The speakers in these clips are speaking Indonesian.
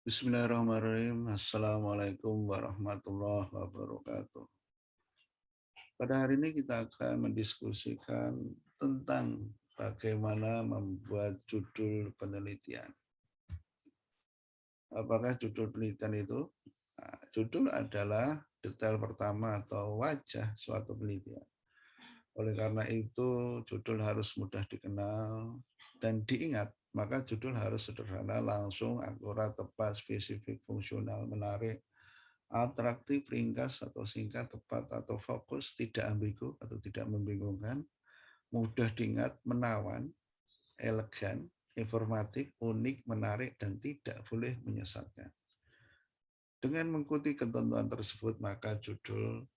Bismillahirrahmanirrahim. Assalamualaikum warahmatullahi wabarakatuh. Pada hari ini kita akan mendiskusikan tentang bagaimana membuat judul penelitian. Apakah judul penelitian itu? Nah, judul adalah detail pertama atau wajah suatu penelitian. Oleh karena itu, judul harus mudah dikenal dan diingat. Maka judul harus sederhana, langsung, akurat, tepat, spesifik, fungsional, menarik, atraktif, ringkas atau singkat, tepat atau fokus, tidak ambigu atau tidak membingungkan, mudah diingat, menawan, elegan, informatif, unik, menarik, dan tidak boleh menyesatkan. Dengan mengikuti ketentuan tersebut, maka judul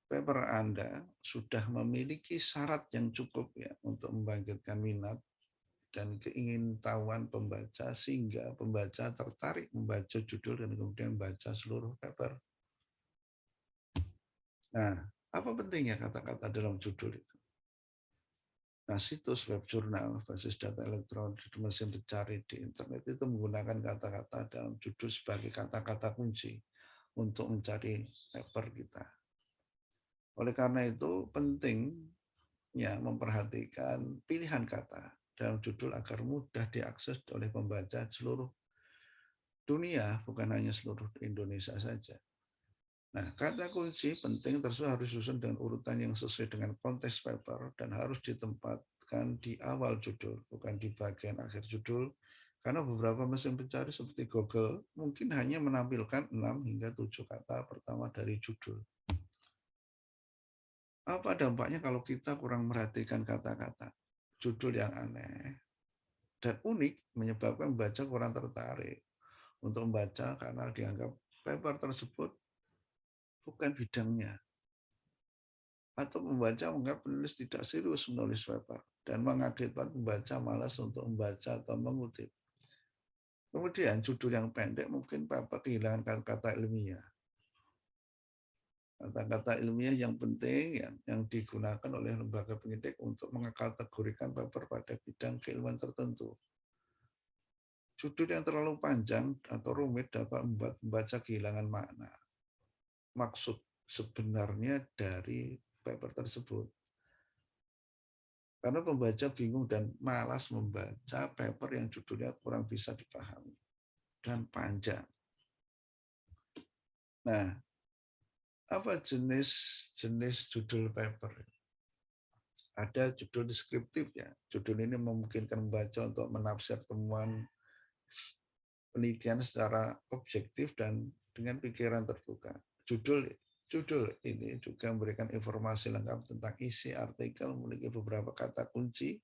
paper Anda sudah memiliki syarat yang cukup ya untuk membangkitkan minat dan keingintahuan pembaca sehingga pembaca tertarik membaca judul dan kemudian membaca seluruh paper. Nah, apa pentingnya kata-kata dalam judul itu? Nah, situs web jurnal basis data elektronik di mesin pencari di internet itu menggunakan kata-kata dalam judul sebagai kata-kata kunci untuk mencari paper kita. Oleh karena itu, pentingnya memperhatikan pilihan kata dalam judul agar mudah diakses oleh pembaca seluruh dunia, bukan hanya seluruh Indonesia saja. Nah, kata kunci penting tersebut harus disusun dengan urutan yang sesuai dengan konteks paper dan harus ditempatkan di awal judul, bukan di bagian akhir judul. Karena beberapa mesin pencari seperti Google mungkin hanya menampilkan 6 hingga 7 kata pertama dari judul. Apa dampaknya kalau kita kurang merhatikan kata-kata? Judul yang aneh dan unik menyebabkan membaca kurang tertarik untuk membaca karena dianggap paper tersebut bukan bidangnya. Atau membaca menganggap penulis tidak serius menulis paper dan mengakibatkan pembaca malas untuk membaca atau mengutip. Kemudian judul yang pendek mungkin paper kehilangan kata-kata ilmiah. Kata-kata ilmiah yang penting yang digunakan oleh lembaga penyidik untuk mengkategorikan paper pada bidang keilmuan tertentu. Judul yang terlalu panjang atau rumit dapat membuat pembaca kehilangan makna. Maksud sebenarnya dari paper tersebut. Karena pembaca bingung dan malas membaca paper yang judulnya kurang bisa dipahami dan panjang. Nah, apa jenis judul paper? Ada judul deskriptif ya. Judul ini memungkinkan membaca untuk menafsir temuan penelitian secara objektif dan dengan pikiran terbuka. Judul ini juga memberikan informasi lengkap tentang isi artikel, memiliki beberapa kata kunci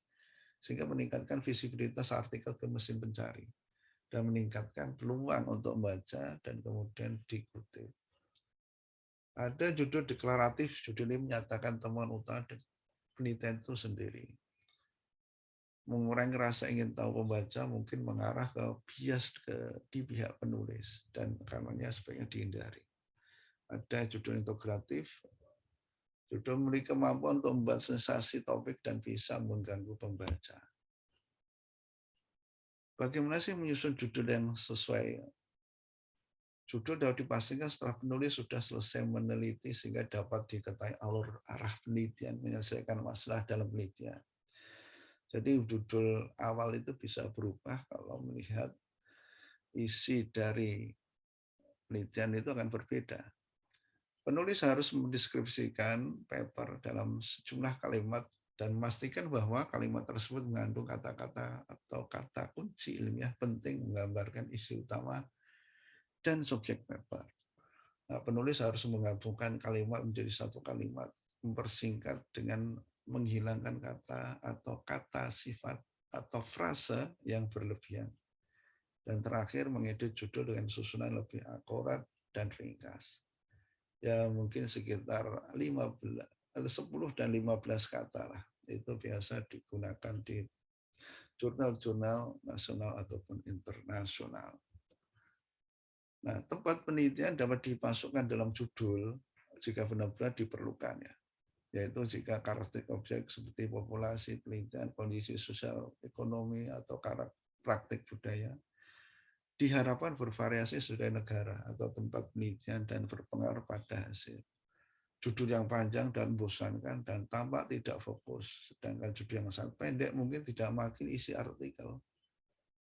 sehingga meningkatkan visibilitas artikel ke mesin pencari dan meningkatkan peluang untuk membaca dan kemudian dikutip. Ada judul deklaratif, judul ini menyatakan temuan utama dan penelitian itu sendiri. Mengurangi rasa ingin tahu pembaca mungkin mengarah ke bias di pihak penulis dan karenanya sebaiknya dihindari. Ada judul integratif, judul memiliki kemampuan untuk membuat sensasi topik dan bisa mengganggu pembaca. Bagaimana sih menyusun judul yang sesuai? Judul dapat dipastikan setelah penulis sudah selesai meneliti sehingga dapat diketahui alur arah penelitian, menyelesaikan masalah dalam penelitian. Jadi judul awal itu bisa berubah kalau melihat isi dari penelitian itu akan berbeda. Penulis harus mendeskripsikan paper dalam sejumlah kalimat dan memastikan bahwa kalimat tersebut mengandung kata-kata atau kata kunci ilmiah penting menggambarkan isi utama dan subjek paper. Nah, penulis harus menggabungkan kalimat menjadi satu kalimat, mempersingkat dengan menghilangkan kata atau kata sifat atau frase yang berlebihan. Dan terakhir mengedit judul dengan susunan lebih akurat dan ringkas. Ya mungkin sekitar 10 dan 15 kata lah. Itu biasa digunakan di jurnal-jurnal nasional ataupun internasional. Nah, tempat penelitian dapat dimasukkan dalam judul jika benar-benar diperlukan ya. Yaitu jika karakteristik objek seperti populasi, penelitian, kondisi sosial, ekonomi, atau praktik budaya diharapkan bervariasi sesuai negara atau tempat penelitian dan berpengaruh pada hasil. Judul yang panjang dan membosankan dan tampak tidak fokus, sedangkan judul yang sangat pendek mungkin tidak mewakili isi artikel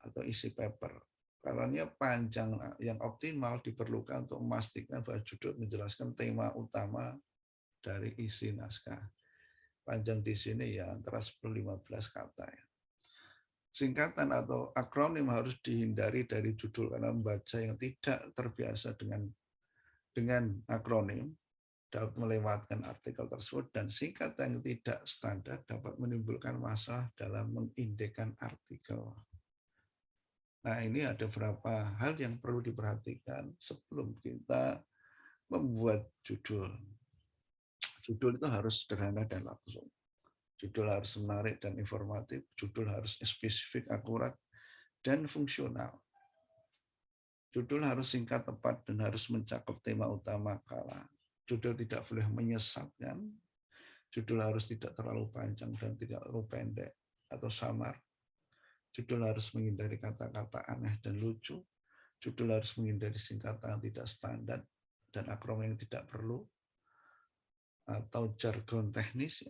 atau isi paper. Karena panjang yang optimal diperlukan untuk memastikan bahwa judul menjelaskan tema utama dari isi naskah. Panjang di sini ya antara 10-15 kata ya. Singkatan atau akronim harus dihindari dari judul karena membaca yang tidak terbiasa dengan akronim dapat melewatkan artikel tersebut dan singkatan yang tidak standar dapat menimbulkan masalah dalam mengindekkan artikel. Nah, ini ada beberapa hal yang perlu diperhatikan sebelum kita membuat judul. Judul itu harus sederhana dan langsung. Judul harus menarik dan informatif, judul harus spesifik, akurat, dan fungsional. Judul harus singkat, tepat, dan harus mencakup tema utama kala. Judul tidak boleh menyesatkan, judul harus tidak terlalu panjang dan tidak terlalu pendek atau samar. Judul harus menghindari kata-kata aneh dan lucu. Judul harus menghindari singkatan yang tidak standar dan akronim yang tidak perlu atau jargon teknis.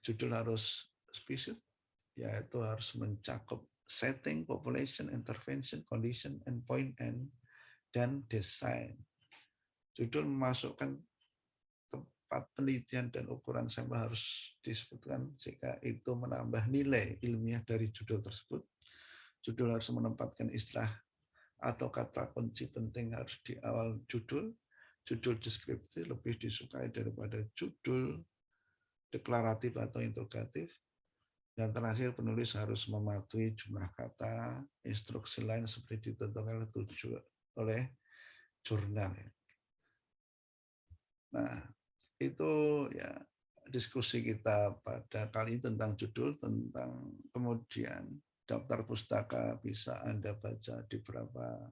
Judul harus spesifik, yaitu harus mencakup setting, population, intervention, condition, endpoint, dan desain. Judul memasukkan tempat penelitian dan ukuran sampel harus disebutkan jika itu menambah nilai ilmiah dari judul tersebut. Judul harus menempatkan istilah atau kata kunci penting harus di awal judul. Judul deskripsi lebih disukai daripada judul deklaratif atau interrogatif. Dan terakhir, penulis harus mematuhi jumlah kata, instruksi lain seperti ditentukan oleh jurnal. Nah, itu ya diskusi kita pada kali ini tentang judul, tentang kemudian daftar pustaka bisa Anda baca di beberapa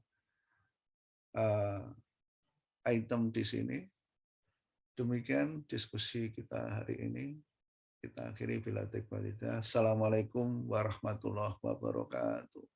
item di sini. Demikian diskusi kita hari ini. Kita akhiri bila. Assalamualaikum warahmatullahi wabarakatuh.